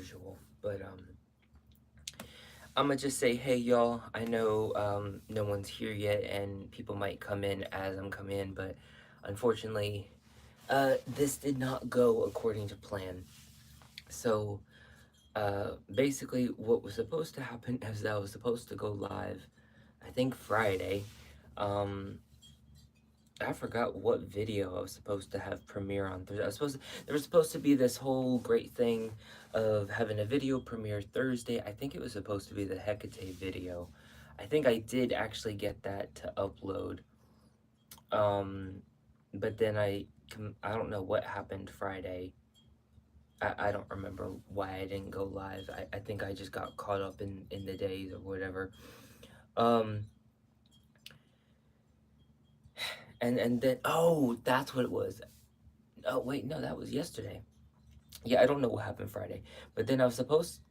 usual. But I'm gonna just say, hey y'all. I know no one's here yet, and people might come in as I'm coming in, but unfortunately, this did not go according to plan. So basically, what was supposed to happen is that I was supposed to go live, I think Friday. Um, I forgot what video I was supposed to have premiere on Thursday. There was supposed to be this whole great thing of having a video premiere Thursday. I think it was supposed to be the Hecate video. I think I did actually get that to upload. Um, but then I don't know what happened Friday. I don't remember why I didn't go live. I think I just got caught up in the days or whatever. Um, and then, oh, that's what it was. Oh wait, no, that was yesterday. Yeah, I don't know what happened Friday, but then I was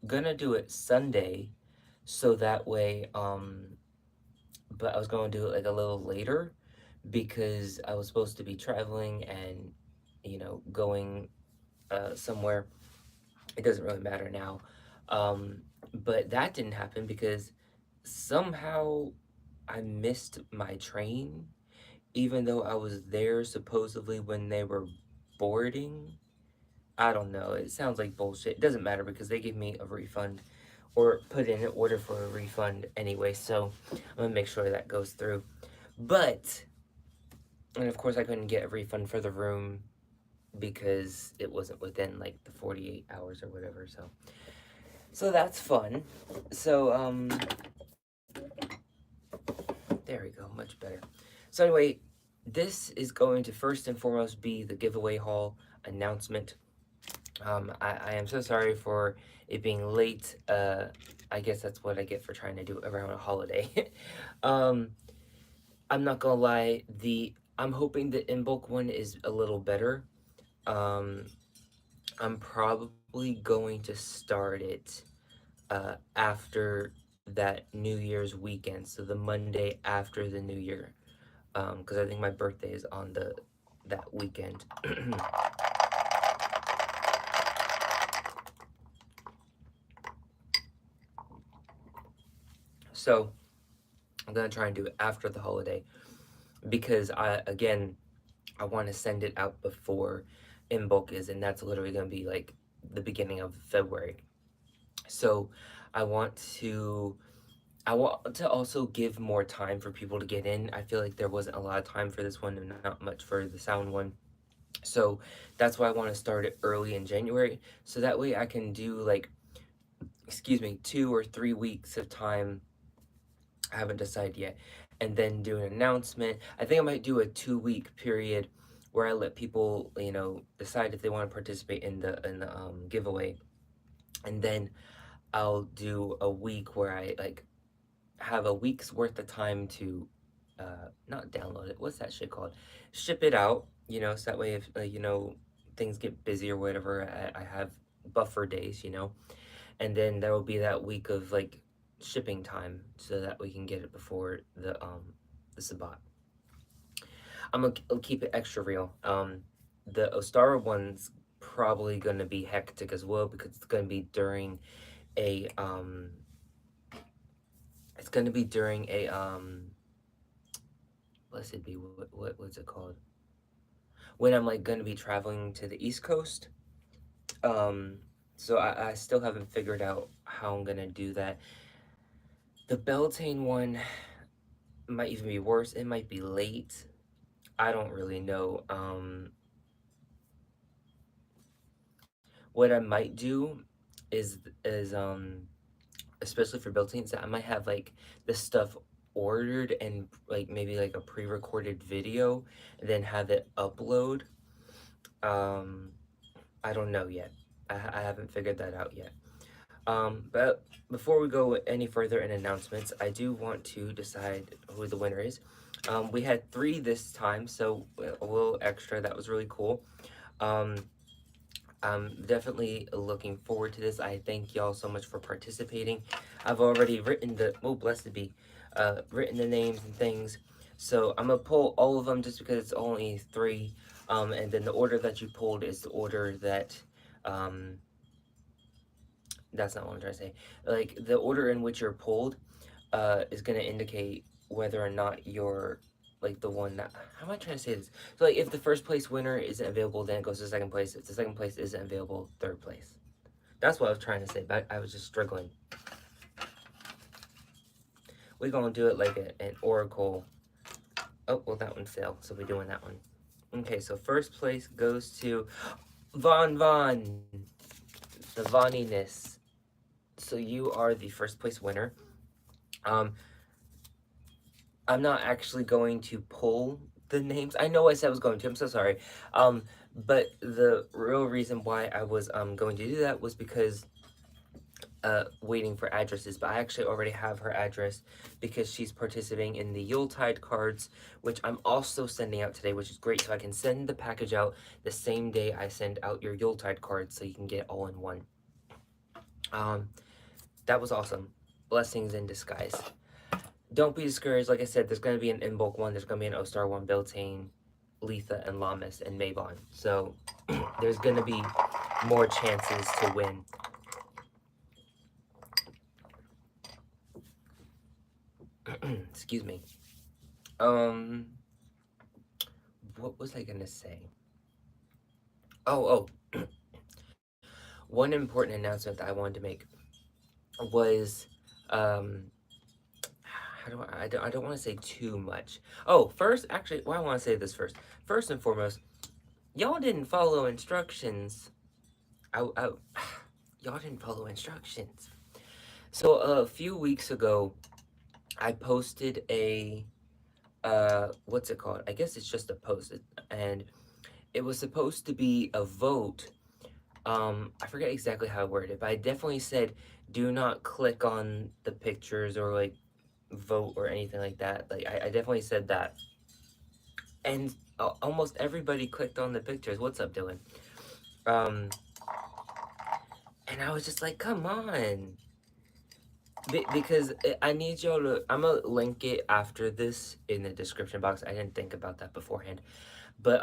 gonna do it Sunday, so that way, but I was gonna do it like a little later because I was supposed to be traveling and, going somewhere. It doesn't really matter now, but that didn't happen because somehow I missed my train, even though I was there supposedly when they were boarding. I don't know. It sounds like bullshit. It doesn't matter because they give me a refund or put in an order for a refund anyway. So I'm going to make sure that goes through. But, and of course, I couldn't get a refund for the room because it wasn't within like the 48 hours or whatever. So that's fun. So, there we go. Much better. So, anyway, this is going to first and foremost be the giveaway haul announcement. I am so sorry for it being late. I guess that's what I get for trying to do it around a holiday. um, I'm not gonna lie, I'm hoping the in bulk one is a little better. Um, I'm probably going to start it after that New Year's weekend, so the Monday after the New Year, because I think my birthday is on that weekend. So I'm gonna try and do it after the holiday because I want to send it out before in bulk is, and that's literally gonna be like the beginning of February. So I want to I want to also give more time for people to get in. I feel like there wasn't a lot of time for this one and not much for the sound one. So that's why I want to start it early in January. So that way I can do like, excuse me, 2 or 3 weeks of time. I haven't decided yet. And then do an announcement. I think I might do a 2 week period where I let people, decide if they want to participate in the giveaway. And then I'll do a week where I like have a week's worth of time to not download it. What's that shit called? Ship it out, so that way if things get busy or whatever, I have buffer days, and then there will be that week of like shipping time so that we can get it before the Sabat. I'll keep it extra real. The Ostara one's probably gonna be hectic as well because it's gonna be during a blessed be what's it called, when I'm like gonna be traveling to the East Coast. um so I still haven't figured out how I'm gonna do that. The Beltane one might even be worse. It might be late. I don't really know. What I might do is especially for Beltanes, I might have like the stuff ordered and like maybe like a pre-recorded video and then have it upload. um I don't know yet. I haven't figured that out yet. But before we go any further in announcements, I do want to decide who the winner is. We had 3 this time, so a little extra. That was really cool. Um, I'm definitely looking forward to this. I thank y'all so much for participating. I've already written blessed be, written the names and things. So I'm gonna pull all of them just because it's only 3. And then the order that you pulled is the order that, um, That's not what I'm trying to say. Like the order in which you're pulled is going to indicate whether or not you're like the one that, how am I trying to say this? So like if the first place winner isn't available, then it goes to second place. If the second place isn't available, third place. That's what I was trying to say, but I was just struggling. We're gonna do it like an oracle. Oh, well, that one failed, so we're doing that one. Okay, so first place goes to Von, the Voniness. So you are the first place winner. Um, I'm not actually going to pull the names. I know I said I was going to. I'm so sorry. Um, but the real reason why I was going to do that was because waiting for addresses. But I actually already have her address because she's participating in the Yuletide cards, which I'm also sending out today, which is great. So I can send the package out the same day I send out your Yuletide cards, so you can get it all in one. Um, that was awesome. Blessings in disguise. Don't be discouraged. Like I said, there's going to be an in-bulk one. There's going to be an O-Star one, Beltane, Letha, and Lamas, and Mavon. So there's going to be more chances to win. Excuse me. Um, what was I going to say? Oh. One important announcement that I wanted to make was, how do I don't want to say too much. Oh, first, actually, well, I want to say this first. First and foremost, y'all didn't follow instructions. I y'all didn't follow instructions. So a few weeks ago, I posted a what's it called? I guess it's just a post, and it was supposed to be a vote. I forget exactly how I worded it, but I definitely said do not click on the pictures or like vote or anything like that. Like I definitely said that, and almost everybody clicked on the pictures. What's up, Dylan? Um, and I was just like, come on. Because I need y'all to. I'm gonna link it after this in the description box. I didn't think about that beforehand, but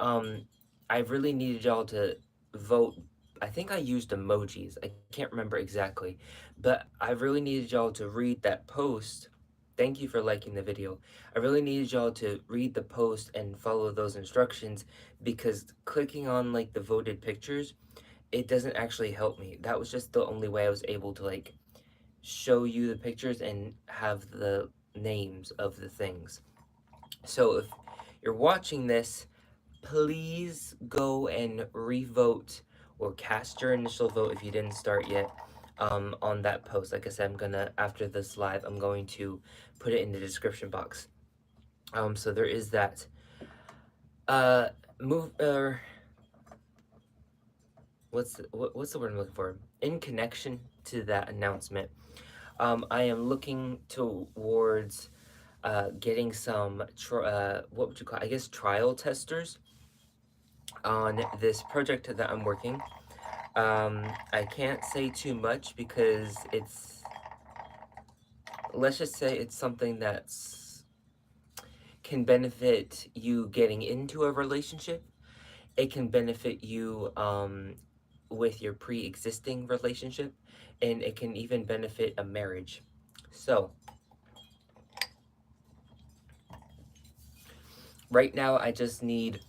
I really needed y'all to vote. I think I used emojis. I can't remember exactly, but I really needed y'all to read that post. Thank you for liking the video. I really needed y'all to read the post and follow those instructions, because clicking on like the voted pictures, it doesn't actually help me. That was just the only way I was able to like show you the pictures and have the names of the things. So if you're watching this, please go and revote or cast your initial vote if you didn't start yet on that post. Like I said, I'm gonna, after this live, I'm going to put it in the description box. So there is that. Uh, move, what's the word I'm looking for? In connection to that announcement, I am looking towards getting some what would you call, I guess, trial testers on this project that I'm working. I can't say too much because it's, let's just say it's something that's can benefit you getting into a relationship. It can benefit you with your pre-existing relationship, and it can even benefit a marriage. So right now I just need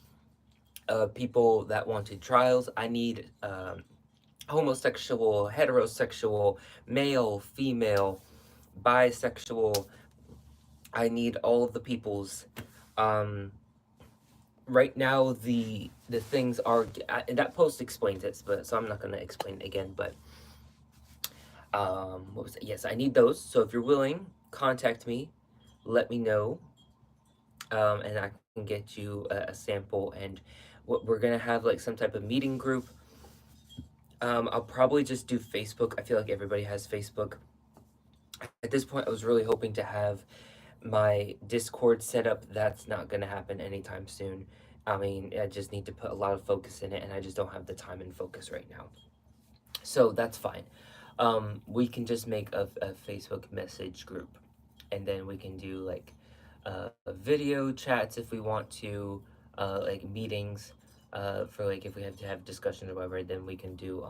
people that wanted trials. I need homosexual, heterosexual, male, female, bisexual. I need all of the peoples. Um, right now, the things are, and that post explains it, but so I'm not gonna explain it again. But what was it? Yes, I need those. So if you're willing, contact me. Let me know, and I can get you a sample. And what we're gonna have like some type of meeting group. I'll probably just do Facebook. I feel like everybody has Facebook. At this point, I was really hoping to have my Discord set up. That's not going to happen anytime soon. I mean, I just need to put a lot of focus in it, and I just don't have the time and focus right now. So that's fine. We can just make a Facebook message group, and then we can do like video chats if we want to, like meetings for like if we have to have discussions or whatever. Then we can do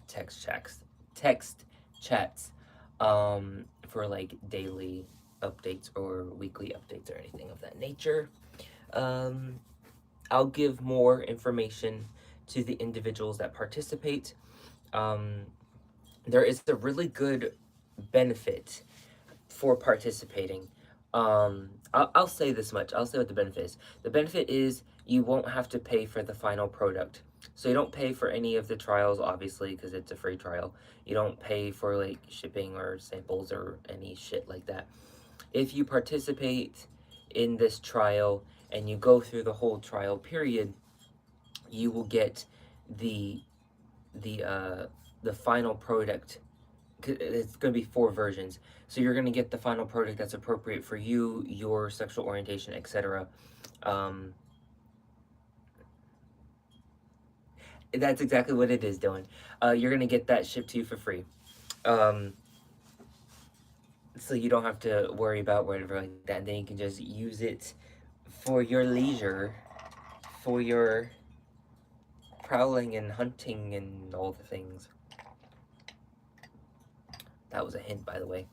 text chats. text chats for like daily updates or weekly updates or anything of that nature. Um, I'll give more information to the individuals that participate. Um, there is a really good benefit for participating. I'll say this much. I'll say what the benefit is. The benefit is you won't have to pay for the final product. So you don't pay for any of the trials, obviously, because it's a free trial. You don't pay for like shipping or samples or any shit like that. If you participate in this trial and you go through the whole trial period, you will get the the uh the final product. It's going to be 4 versions, so you're going to get the final product that's appropriate for you, your sexual orientation, etc. um that's exactly what it is, Dylan. You're going to get that shipped to you for free, um so you don't have to worry about whatever like that, and then you can just use it for your leisure, for your prowling and hunting and all the things. That was a hint, by the way.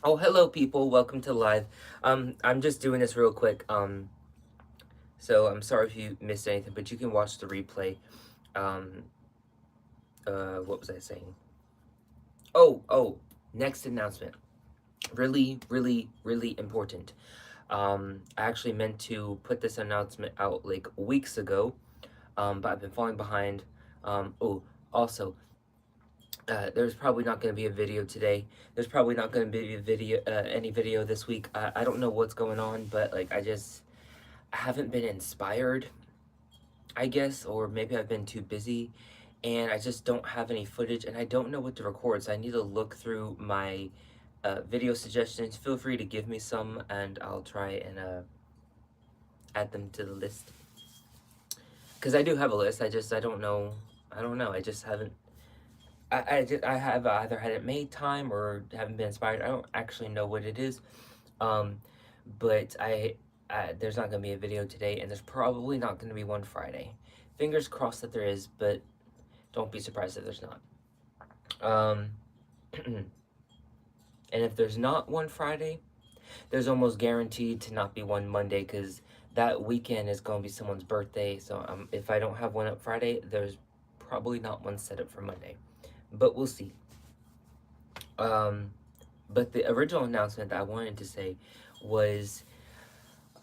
Oh, hello, people. Welcome to live. I'm just doing this real quick. So I'm sorry if you missed anything, but you can watch the replay. Um, what was I saying? Oh, next announcement. Really, really, really important. I actually meant to put this announcement out like weeks ago, but I've been falling behind. Also, there's probably not going to be a video today. There's probably not going to be a video, any video this week. I don't know what's going on, but like I haven't been inspired, I guess, or maybe I've been too busy, and I just don't have any footage, and I don't know what to record. So I need to look through my video suggestions. Feel free to give me some, and I'll try and add them to the list. Because I do have a list. I don't know. I don't know. I just haven't I have either hadn't made time or haven't been inspired. I don't actually know what it is. Um, but there's not gonna be a video today, and there's probably not gonna be one Friday. Fingers crossed that there is, but don't be surprised if there's not. Um, and if there's not one Friday, there's almost guaranteed to not be one Monday, because that weekend is gonna be someone's birthday. So if I don't have one up Friday, there's probably not one set up for Monday, but we'll see. Um, but the original announcement that I wanted to say was,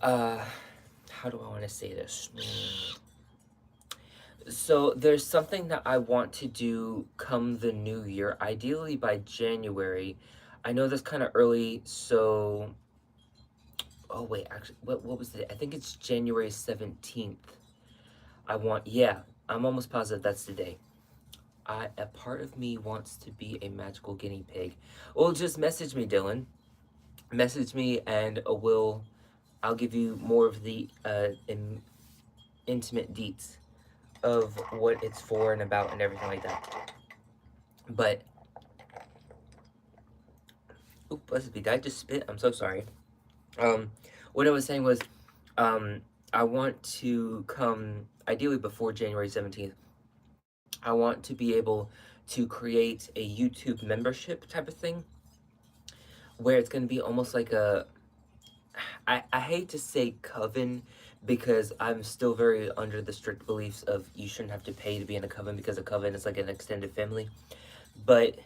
uh, how do I want to say this? So there's something that I want to do come the new year, ideally by January. I know that's kind of early, so oh wait, actually, what was it? I think it's January 17th. Yeah, I'm almost positive that's the day. A part of me wants to be a magical guinea pig. Well, just message me, Dylan. Message me, and I'll give you more of the intimate deets of what it's for and about and everything like that. But oop, let's be. Did I just spit? I'm so sorry. Um, what I was saying was, I want to come ideally before January 17th. I want to be able to create a YouTube membership type of thing where it's going to be almost like I hate to say coven, because I'm still very under the strict beliefs of you shouldn't have to pay to be in a coven, because a coven is like an extended family. But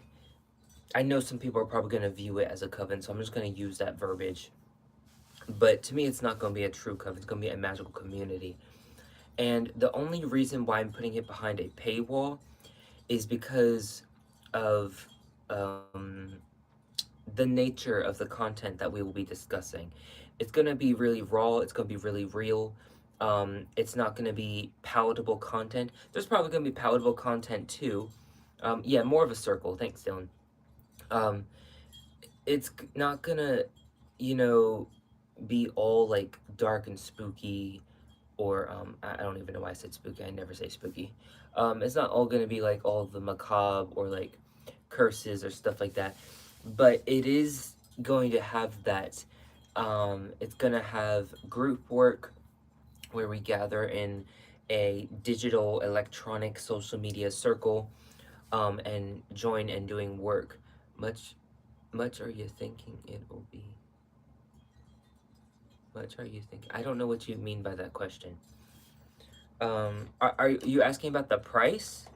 I know some people are probably going to view it as a coven, so I'm just going to use that verbiage. But to me, it's not going to be a true coven. It's going to be a magical community. And the only reason why I'm putting it behind a paywall is because of the nature of the content that we will be discussing. It's going to be really raw. It's going to be really real. It's not going to be palatable content. There's probably going to be palatable content too. Yeah, more of a circle. Thanks, Dylan. Um, it's not gonna, you know, be all like dark and spooky, or I don't even know why I said spooky. I never say spooky. It's not all gonna be like all the macabre or like curses or stuff like that, but it is going to have that. It's gonna have group work where we gather in a digital electronic social media circle, and join and doing work. Much, much are you thinking it will be? Much are you thinking? I don't know what you mean by that question. Are you asking about the price?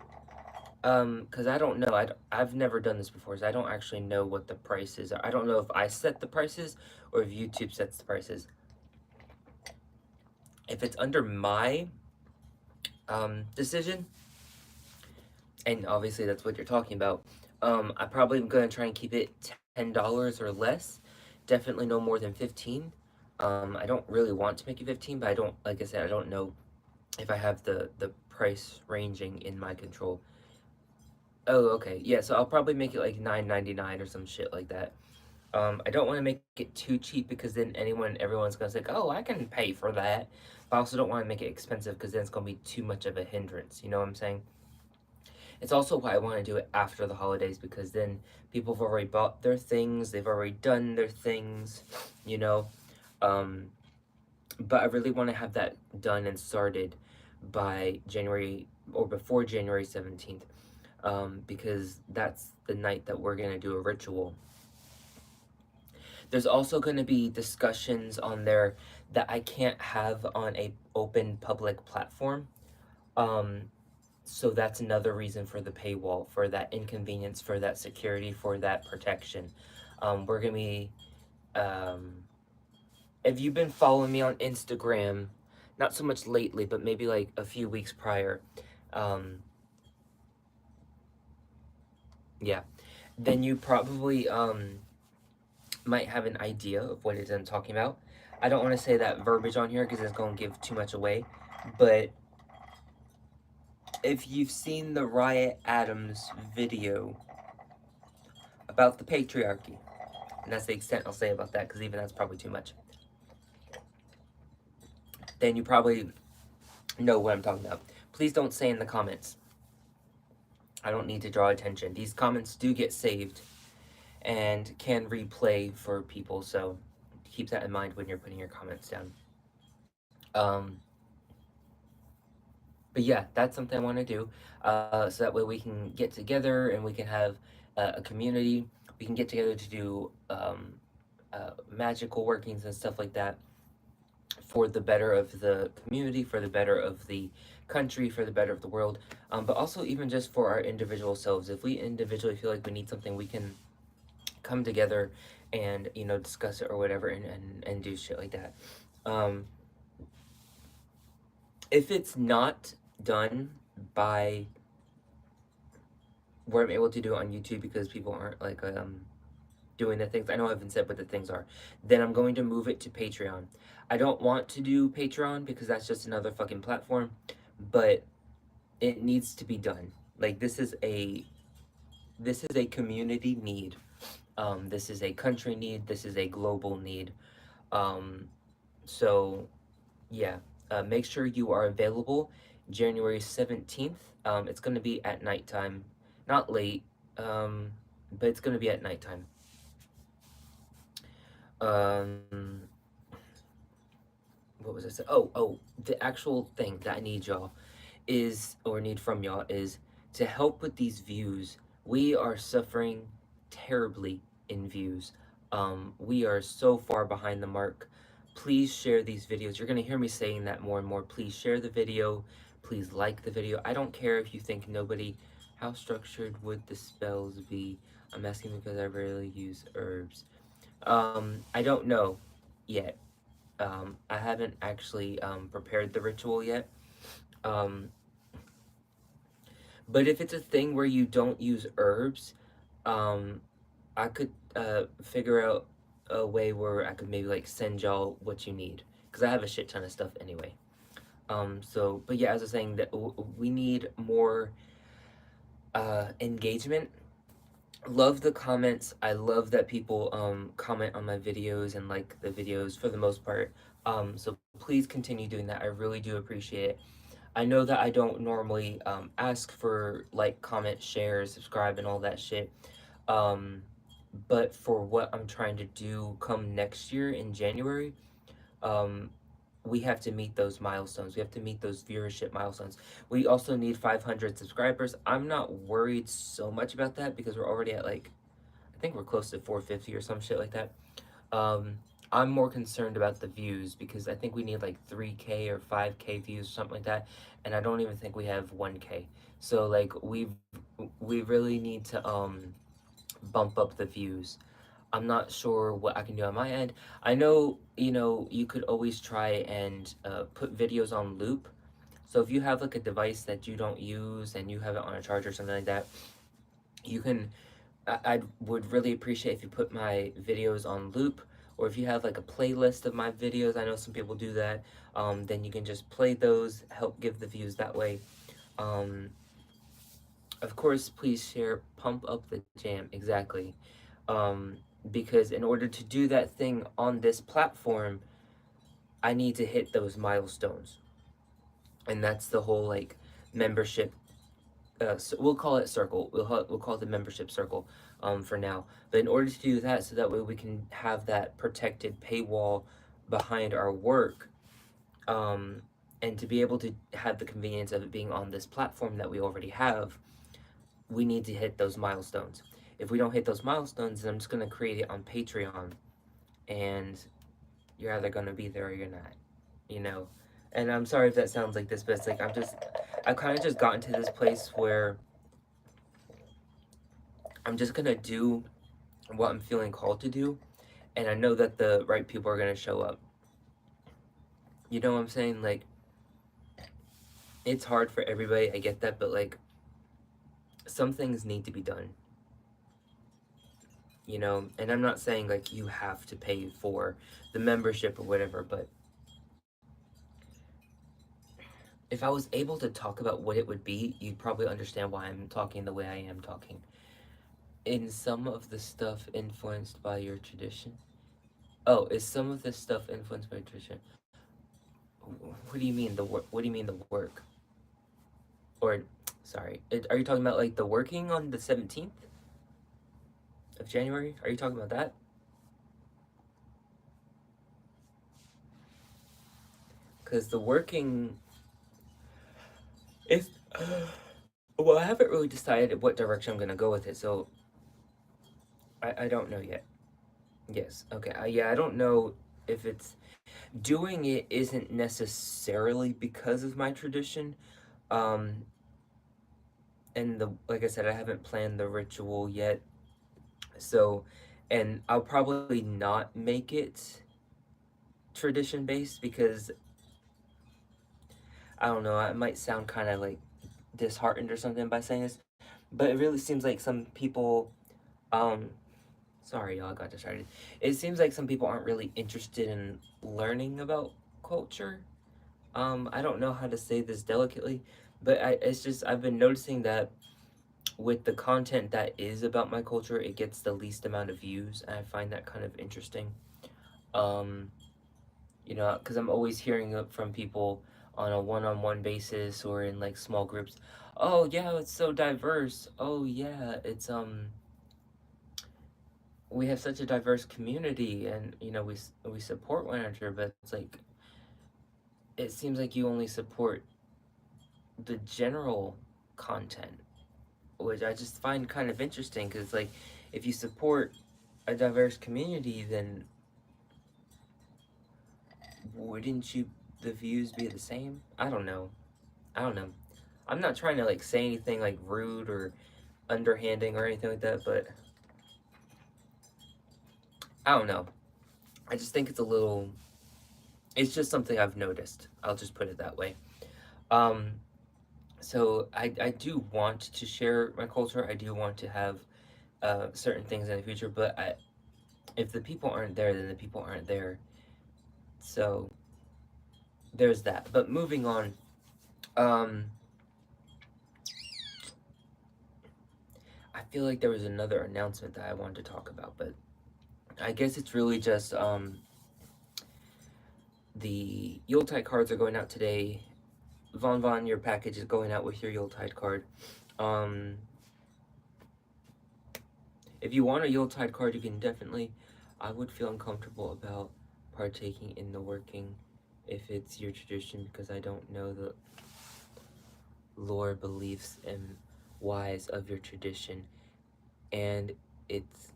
Because I don't know. I've never done this before, so I don't actually know what the prices are. I don't know if I set the prices or if YouTube sets the prices. If it's under my decision, and obviously that's what you're talking about, I probably am gonna try and keep it $10 or less. Definitely no more than 15. I don't really want to make it 15, but I don't, like I said, I don't know if I have the price ranging in my control. Oh, okay. Yeah, so I'll probably make it like 9.99 or some shit like that. I don't want to make it too cheap because then everyone's gonna say, "Oh, I can pay for that." But I also don't want to make it expensive because then it's gonna be too much of a hindrance. You know what I'm saying? It's also why I want to do it after the holidays because then people have already bought their things, they've already done their things, you know. Um, but I really want to have that done and started by January or before January 17th, because that's the night that we're gonna do a ritual. There's also going to be discussions on there that I can't have on a open public platform. Um, so that's another reason for the paywall, for that inconvenience, for that security, for that protection. We're gonna be. If you've been following me on Instagram, not so much lately, but maybe like a few weeks prior, um, yeah, then you probably might have an idea of what it is I'm talking about. I don't want to say that verbiage on here because it's going to give too much away, but if you've seen the Riot Adams video about the patriarchy, and that's the extent I'll say about that because even that's probably too much, then you probably know what I'm talking about. Please don't say in the comments. I don't need to draw attention. These comments do get saved and can replay for people, so keep that in mind when you're putting your comments down. Um, but yeah, that's something I want to do. So that way we can get together and we can have a community. We can get together to do magical workings and stuff like that for the better of the community, for the better of the country, for the better of the world. But also even just for our individual selves. If we individually feel like we need something, we can come together and discuss it or whatever and do shit like that. Um, if it's not done by where I'm able to do it on YouTube because people aren't like doing the things. I know I haven't said what the things are. Then I'm going to move it to Patreon. I don't want to do Patreon because that's just another fucking platform, but it needs to be done. Like this is a community need. This is a country need. This is a global need. Um, so yeah, make sure you are available January 17th. It's going to be at nighttime, not late, um, but it's going to be at nighttime. Um, what was I saying? Oh, the actual thing that I need y'all is, or need from y'all, is to help with these views. We are suffering terribly in views. We are so far behind the mark. Please share these videos. You're going to hear me saying that more and more. Please share the video. Please like the video. I don't care if you think nobody. How structured would the spells be? I'm asking because I rarely use herbs. I don't know yet. I haven't actually prepared the ritual yet. Um, but if it's a thing where you don't use herbs, um, I could figure out a way where I could maybe like send y'all what you need because I have a shit ton of stuff anyway. So, but yeah, as I was saying, that we need more engagement. Love the comments. I love that people comment on my videos and like the videos for the most part. So please continue doing that. I really do appreciate it. I know that I don't normally ask for like, comment, share, subscribe, and all that shit. Um, but for what I'm trying to do come next year in January, um, we have to meet those milestones. We have to meet those viewership milestones. We also need 500 subscribers. I'm not worried so much about that because we're already at like, I think we're close to 450 or some shit like that. Um, I'm more concerned about the views because I think we need like 3K or 5K views, something like that, and I don't even think we have 1K. So like we really need to bump up the views. I'm not sure what I can do on my end. I know, you could always try and put videos on loop. So if you have like a device that you don't use and you have it on a charger or something like that, you can I would really appreciate if you put my videos on loop, or if you have like a playlist of my videos. I know some people do that. Then you can just play those, help give the views that way. Um, of course, please share, pump up the jam. Exactly. Um, because in order to do that thing on this platform, I need to hit those milestones, and that's the whole like membership. So we'll call it circle. We'll call it the membership circle, for now. But in order to do that, so that way we can have that protected paywall behind our work, um, and to be able to have the convenience of it being on this platform that we already have, we need to hit those milestones. If we don't hit those milestones, then I'm just gonna create it on Patreon, and you're either gonna be there or you're not, you know. And I'm sorry if that sounds like this, but it's like I've kind of just gotten to this place where I'm just gonna do what I'm feeling called to do, and I know that the right people are gonna show up. You know what I'm saying? Like, it's hard for everybody, I get that, but like, some things need to be done, you know? And I'm not saying like you have to pay for the membership or whatever, but if I was able to talk about what it would be, you'd probably understand why I'm talking the way I am talking. In some of the stuff influenced by your tradition? Oh, is some of this stuff influenced by tradition? What do you mean the work? What do you mean the work? Or, sorry, are you talking about like the working on the 17th of January? Are you talking about that? Because the working is. Well, I haven't really decided what direction I'm gonna go with it, so I don't know yet. Yes, okay. Yeah, I don't know if it's. Doing it isn't necessarily because of my tradition. Um, and like I said, I haven't planned the ritual yet. So, and I'll probably not make it tradition based because I don't know, I might sound kind of like disheartened or something by saying this, but it really seems like some people, um, sorry y'all, I got distracted. It seems like some people aren't really interested in learning about culture. I don't know how to say this delicately, but it's just, I've been noticing that with the content that is about my culture, it gets the least amount of views, and I find that kind of interesting. Um, because I'm always hearing it from people on a one-on-one basis or in like small groups. Oh yeah, it's so diverse. Oh yeah, it's we have such a diverse community, and we support one another. But it's like it seems like you only support the general content, which I just find kind of interesting because like if you support a diverse community, then wouldn't you the views be the same? I don't know. I don't know. I'm not trying to like say anything like rude or underhanding or anything like that, but I don't know. I just think it's a little. It's just something I've noticed. I'll just put it that way. Um, so I do want to share my culture. I do want to have certain things in the future, but if the people aren't there, then the people aren't there. So there's that. But moving on, um, I feel like there was another announcement that I wanted to talk about, but I guess it's really just the Yuletide cards are going out today. Von, your package is going out with your Yuletide card. Um, if you want a Yuletide card, you can definitely. I would feel uncomfortable about partaking in the working. if it's your tradition, because I don't know the lore, beliefs, and whys of your tradition, and it's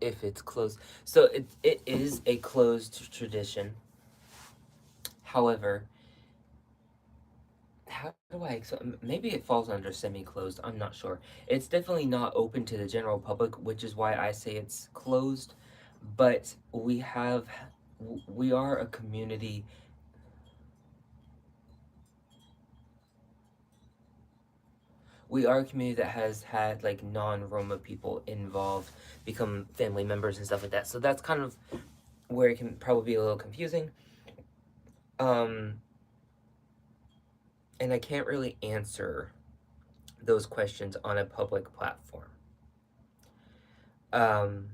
if it's closed. So it is a closed tradition. However, how do I maybe it falls under semi-closed. I'm not sure. It's definitely not open to the general public, which is why I say it's closed. But we are a community. We are a community that has had like non-Roma people involved, become family members and stuff like that. So that's kind of where it can probably be a little confusing. Um, and I can't really answer those questions on a public platform. Um,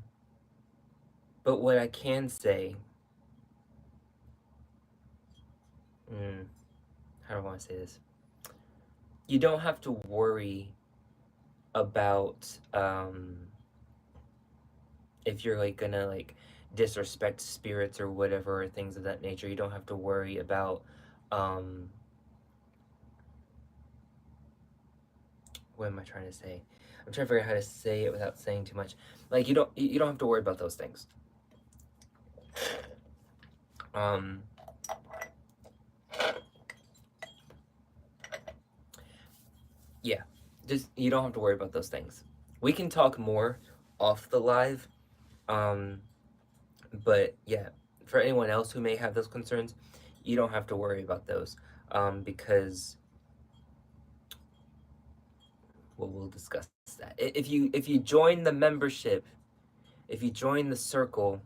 but what I can say, mm, how do I want to say this? You don't have to worry about if you're like gonna like disrespect spirits or whatever, or things of that nature. You don't have to worry about um, what am I trying to say? I'm trying to figure out how to say it without saying too much. Like you don't have to worry about those things. Um, yeah, just you don't have to worry about those things. We can talk more off the live. Um, but yeah, for anyone else who may have those concerns, you don't have to worry about those. Because well, we'll discuss that. If you join the membership, if you join the circle,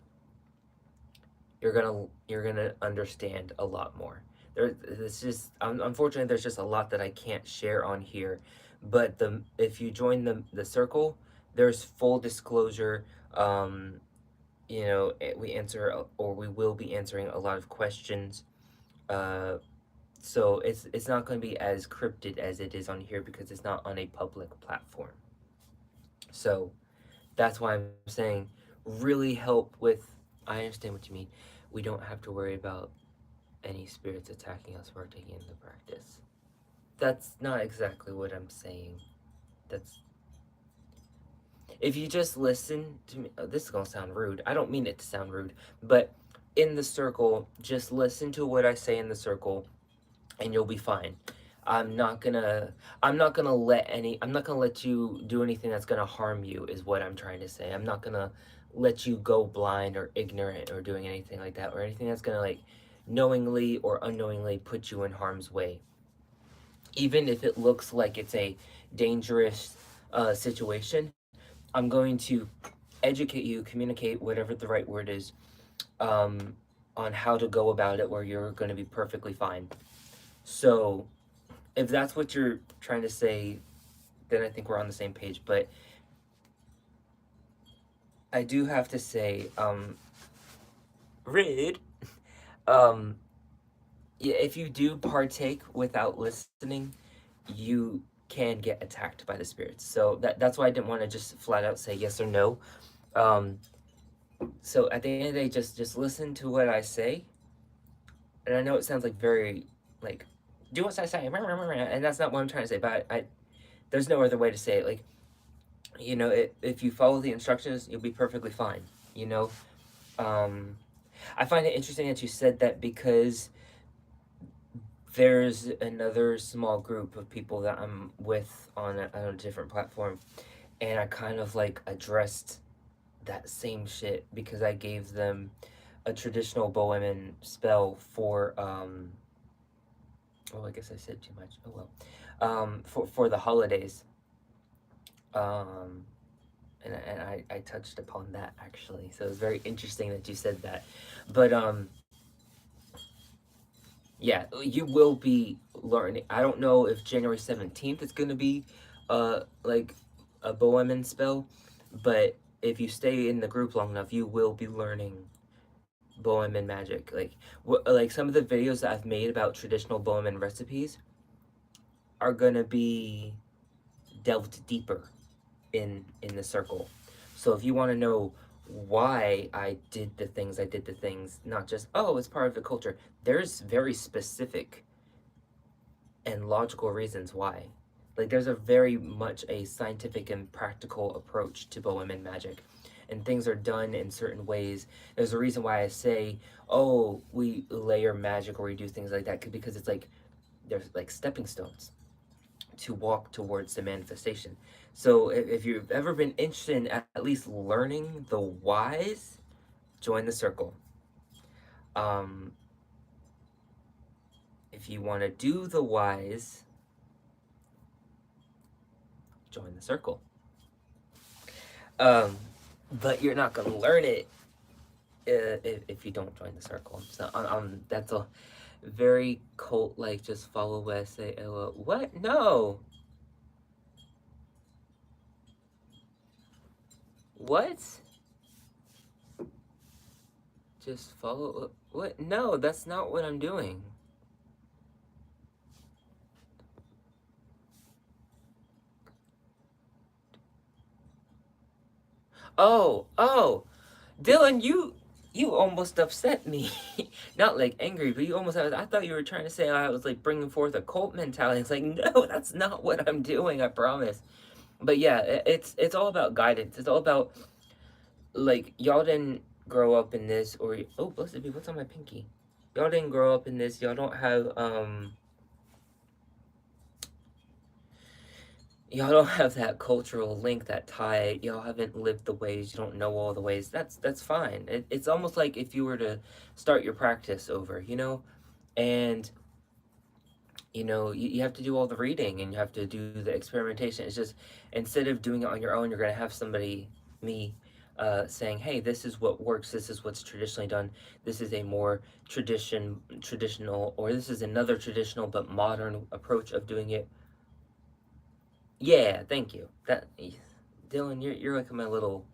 you're gonna understand a lot more. It's just unfortunately there's just a lot that I can't share on here, but the if you join the circle, there's full disclosure. We answer or we will be answering a lot of questions. Uh, so it's not going to be as cryptid as it is on here because it's not on a public platform. So that's why I'm saying really help with. I understand what you mean. We don't have to worry about any spirits attacking us for taking the practice. That's not exactly what I'm saying. That's if you just listen to me. This is gonna sound rude. I don't mean it to sound rude, but in the circle, just listen to what I say in the circle, and you'll be fine. I'm not gonna. I'm not gonna let you do anything that's gonna harm you. Is what I'm trying to say. I'm not gonna let you go blind or ignorant or doing anything like that or anything that's gonna like knowingly or unknowingly put you in harm's way. Even if it looks like it's a dangerous situation, I'm going to educate you, communicate whatever the right word is, um, on how to go about it where you're going to be perfectly fine. So, if that's what you're trying to say, then I think we're on the same page. But I do have to say, Rid, um, yeah, if you do partake without listening, you can get attacked by the spirits. So that's why I didn't want to just flat out say yes or no. Um, so at the end of the day, just listen to what I say. And I know it sounds like very like do what I say, and that's not what I'm trying to say. But I there's no other way to say it. Like if you follow the instructions, you'll be perfectly fine. You know, um, I find it interesting that you said that because there's another small group of people that I'm with on a different platform, and I kind of like addressed that same shit because I gave them a traditional Bohemian spell for oh, I guess I said too much. Oh well. For the holidays. Um and I touched upon that actually. So it's very interesting that you said that. But yeah, you will be learning. I don't know if January 17th is gonna be like a Bohemian spell, but if you stay in the group long enough, you will be learning Bohemian magic. Like some of the videos that I've made about traditional Bohemian recipes are gonna be delved deeper in the circle. So if you want to know why I did the things I did the things, not just, oh, it's part of the culture. There's very specific and logical reasons why. Like, there's a very much a scientific and practical approach to Bohemian magic. And things are done in certain ways. There's a reason why I say, oh, we layer magic or we do things like that, because it's like, there's like stepping stones to walk towards the manifestation. So if you've ever been interested in at least learning the whys, join the circle. Um, if you want to do the whys, join the circle. Um, but you're not gonna learn it if you don't join the circle. So that's a very cult like. Just follow what I say. What? No. What? Just follow. What? No, that's not what I'm doing. Oh, Dylan, you almost upset me. Not like angry, but you almost. I thought you were trying to say I was like bringing forth a cult mentality. It's like no, that's not what I'm doing. I promise. But yeah, it's all about guidance. It's all about like y'all didn't grow up in this, or oh blessed be, what's on my pinky? Y'all didn't grow up in this. Y'all don't have y'all don't have that cultural link, that tie. Y'all haven't lived the ways. You don't know all the ways. That's fine. It's almost like if you were to start your practice over, and you have to do all the reading and you have to do the experimentation. It's just instead of doing it on your own, you're gonna have somebody, me, saying, "Hey, this is what works. This is what's traditionally done. This is a more traditional, or this is another traditional but modern approach of doing it." Yeah, thank you. Dylan, you're like my little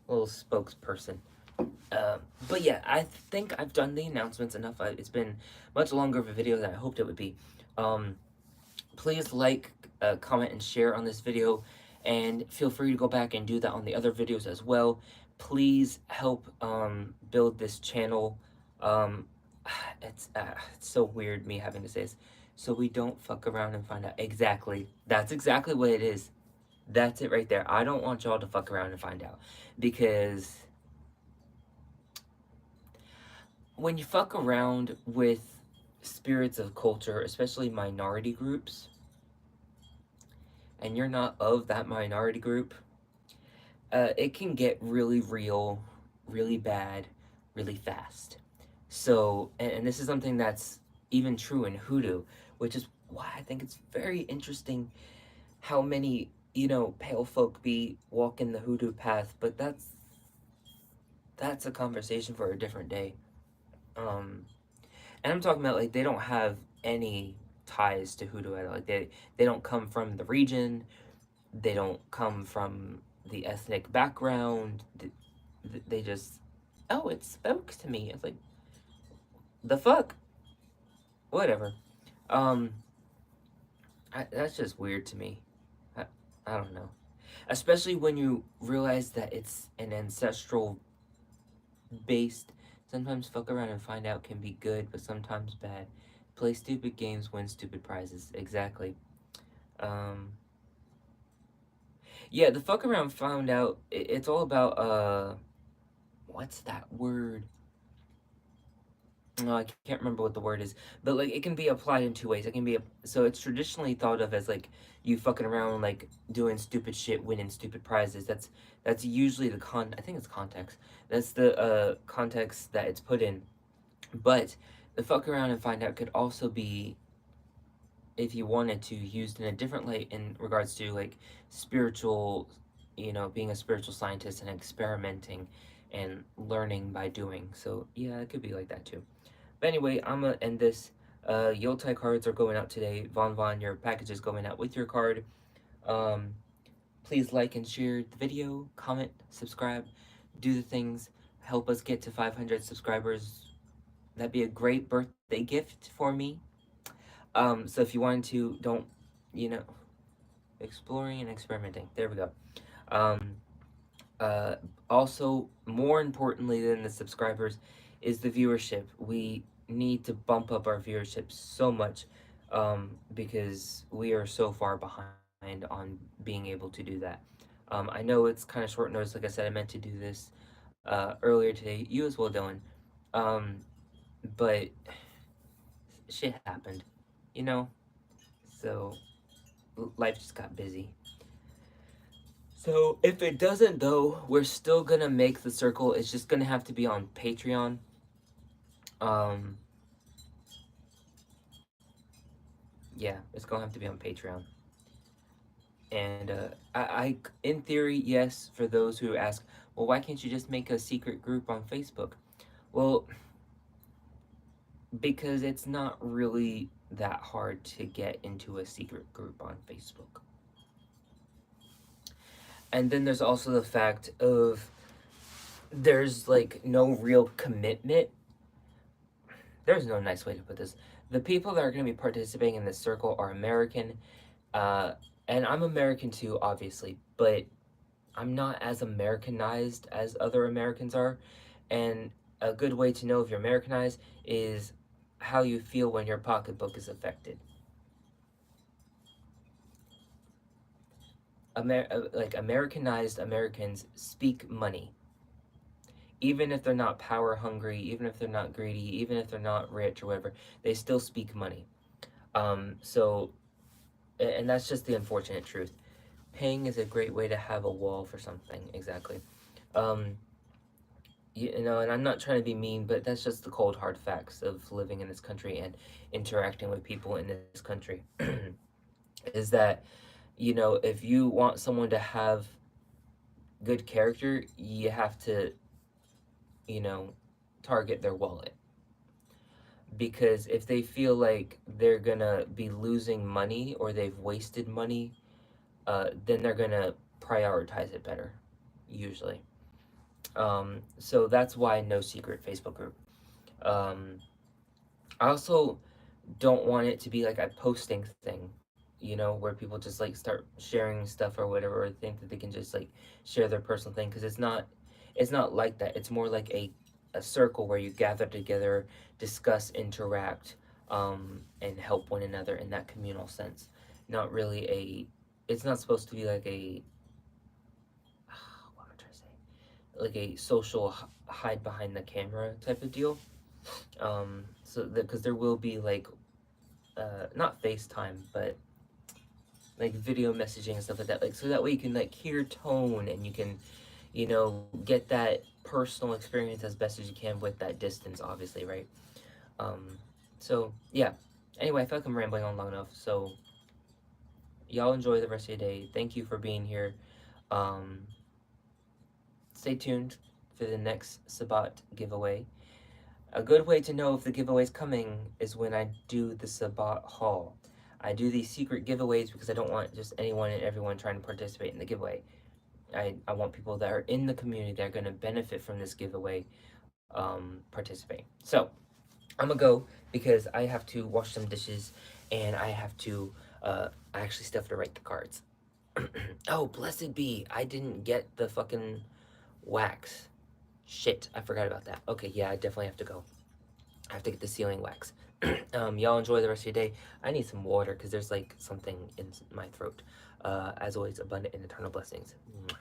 spokesperson. But yeah, I think I've done the announcements enough. It's been much longer of a video than I hoped it would be. Um, Please like, comment, and share on this video, and feel free to go back and do that on the other videos as well. Please help build this channel. Um, it's so weird me having to say this. So we don't fuck around and find out. Exactly. That's exactly what it is. That's it right there. I don't want y'all to fuck around and find out. Because when you fuck around with spirits of culture, especially minority groups, and you're not of that minority group, it can get really real, really bad, really fast. So, and this is something that's even true in hoodoo, which is why I think it's very interesting how many, pale folk be walking the hoodoo path, but that's a conversation for a different day. Um, and I'm talking about like they don't have any ties to hoodoo at all. Like they don't come from the region. They don't come from the ethnic background. They just, oh, it spoke to me. It's like, the fuck? Whatever. Um, that's just weird to me. I, I don't know. Especially when you realize that it's an ancestral based. Sometimes fuck around and find out can be good, but sometimes bad. Play stupid games, win stupid prizes. Exactly. Um, yeah, the fuck around found out. It's all about what's that word? No, I can't remember what the word is, but like it can be applied in two ways. It can be so it's traditionally thought of as like you fucking around, like doing stupid shit, winning stupid prizes. That's usually the I think it's context. That's the context that it's put in. But the fuck around and find out could also be, if you wanted to, used in a different light in regards to like spiritual, being a spiritual scientist and experimenting and learning by doing. So yeah, it could be like that too. But anyway, I'm gonna end this. Yuletide cards are going out today. Von, your package is going out with your card. Um, Please like and share the video, comment, subscribe, do the things. Help us get to 500 subscribers. That'd be a great birthday gift for me. So if you wanted to, don't, you know, exploring and experimenting. There we go. Um, Uh, Also, more importantly than the subscribers, is the viewership. We need to bump up our viewership so much, because we are so far behind on being able to do that. I know it's kind of short notice. Like I said, I meant to do this earlier today. You as well, Dylan. Um, but shit happened, you know. So life just got busy. So if it doesn't though, we're still gonna make the circle. It's just gonna have to be on Patreon. Um, yeah, it's gonna have to be on Patreon. And in theory, yes. For those who ask, well, why can't you just make a secret group on Facebook? Well, because it's not really that hard to get into a secret group on Facebook. And then there's also the fact of there's like no real commitment. There's no nice way to put this. The people that are going to be participating in this circle are American, uh, and I'm American too, obviously, but I'm not as Americanized as other Americans are. And a good way to know if you're Americanized is how you feel when your pocketbook is affected. Like Americanized Americans speak money, even if they're not power hungry, even if they're not greedy, even if they're not rich or whatever, they still speak money. So, and that's just the unfortunate truth. Paying is a great way to have a wall for something. Exactly. Um, and I'm not trying to be mean, but that's just the cold hard facts of living in this country and interacting with people in this country. Is that, if you want someone to have good character, you have to, you know, target their wallet. Because if they feel like they're gonna be losing money or they've wasted money, then they're gonna prioritize it better, usually. So that's why no secret Facebook group. Um, I also don't want it to be like a posting thing, where people just like start sharing stuff or whatever, or think that they can just like share their personal thing, because it's not like that. It's more like a circle where you gather together, discuss, interact, and help one another in that communal sense. Not really a. It's not supposed to be like a. What am I trying to say? Like a social hide behind the camera type of deal. So because there will be like not FaceTime, but like video messaging and stuff like that. Like so that way you can like hear tone and you can, get that personal experience as best as you can with that distance, obviously, right? Um, so yeah. Anyway, I feel like I'm rambling on long enough. So y'all enjoy the rest of your day. Thank you for being here. Um, Stay tuned for the next Sabat giveaway. A good way to know if the giveaway is coming is when I do the Sabat haul. I do these secret giveaways because I don't want just anyone and everyone trying to participate in the giveaway. I want people that are in the community that are going to benefit from this giveaway participate. So I'm gonna go because I have to wash some dishes and I have to. I actually still have to write the cards. Oh, blessed be! I didn't get the fucking wax. Shit, I forgot about that. Okay, yeah, I definitely have to go. I have to get the sealing wax. Y'all enjoy the rest of your day. I need some water because there's like something in my throat. As always, abundant and eternal blessings. Mwah.